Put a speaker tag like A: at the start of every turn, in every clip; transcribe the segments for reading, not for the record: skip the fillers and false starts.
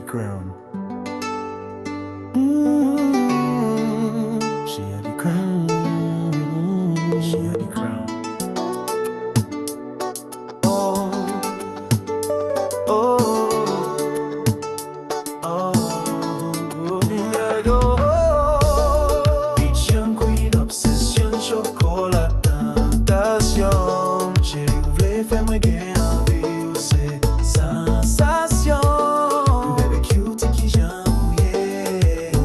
A: crown. She had the crown. She had the crown. Oh, oh, oh, yeah, oh. Haitian queen, obsesyon, chokola, tantasyon'm. Cheri, ou vle fè mwen gen anvi, ou se sansasyon'm. Bebe, cutie, kijan,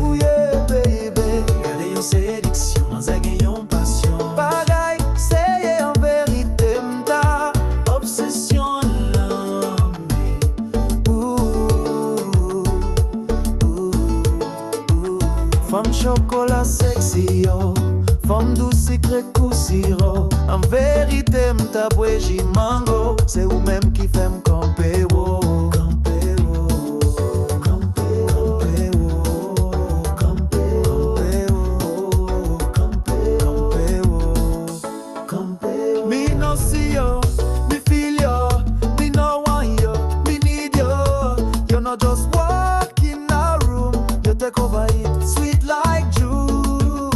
A: ouye, bebe. Gade yon sediksyon, manzè gen yon pasyon. Bagay, serye en verité m'ta obsesyon lanmou. Fanm chokola seksi yo, fanm dous, sikre, siro. En verité m'ta bweji mango, se ou menm ki fem kanpe wo. Kanpe wo, kanpe wo, kanpe wo, kanpe wo, kanpe wo. Me no see yo, me feel yo, me no want yo, me need yo. You not just walk in a room, you take over it, sweet like Jew.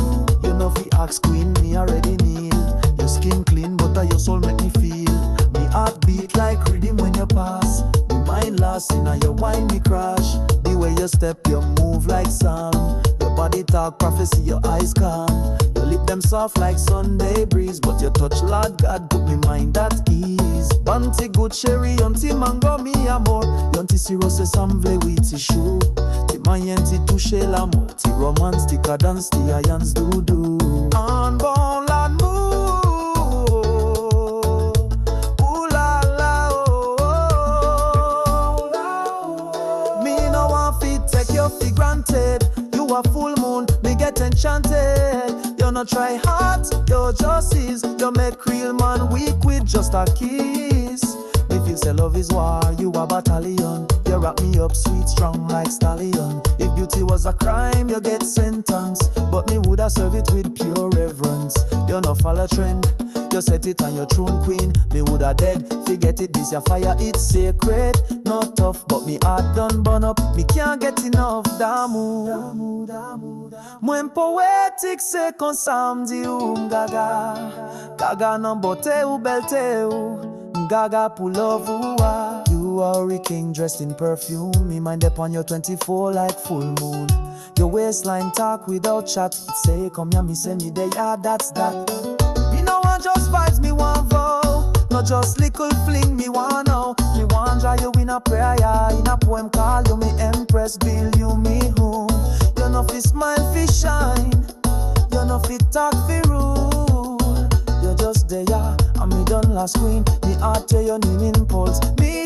A: You know fi ask queen, me already kneel. Your skin clean, but your soul make me feel. Me heart beat like riddim when you pass. Me mind lost in your wine, me crash. The way you step, you move like Sam. Your body talk prophecy, your eyes calm. Your lip them soft like Sunday breeze, but your touch, Lord God, put me mind at ease. Banti good cheri, yonti mango mi amor. Yonti siro se samvle witi chou. Ti mayen ti touche l'amour. Ti romance, ti cadence, ti ayans doudou. Unborn lanmou. Ooh la la, oh. Me no want fit take you for granted. You a full moon, me get enchanted. You no try hard, you just is. You make real man weak with just a kiss. Me feel say love is war, you a battalion. You wrap me up sweet, strong like stallion. If beauty was a crime, you get sentence. But me woulda serve it with pure reverence. You no follow trend, you set it on your throne queen. Me woulda dead, forget it, this your fire, it's sacred. Not tough, but me heart done burn up. Me can't get enough, damu. Mwen poetic se kon samdi ou gaga. Gaga nan bote ou belte ou. Gaga pour love ou ah. You are a king dressed in perfume. Me mind upon your 24 like full moon. Your waistline talk without chat. It say come here, me say me there, yeah, that's that. Me no want just vibes, me want vow. Not just little fling, me want now. Me want dry you in a prayer, yeah. In a poem call you me empress, build you me home. You know fi smile, fi shine. You know fi talk, fi rule. You just there, yeah. And me done last queen. Me heart tell your name in pulse. Me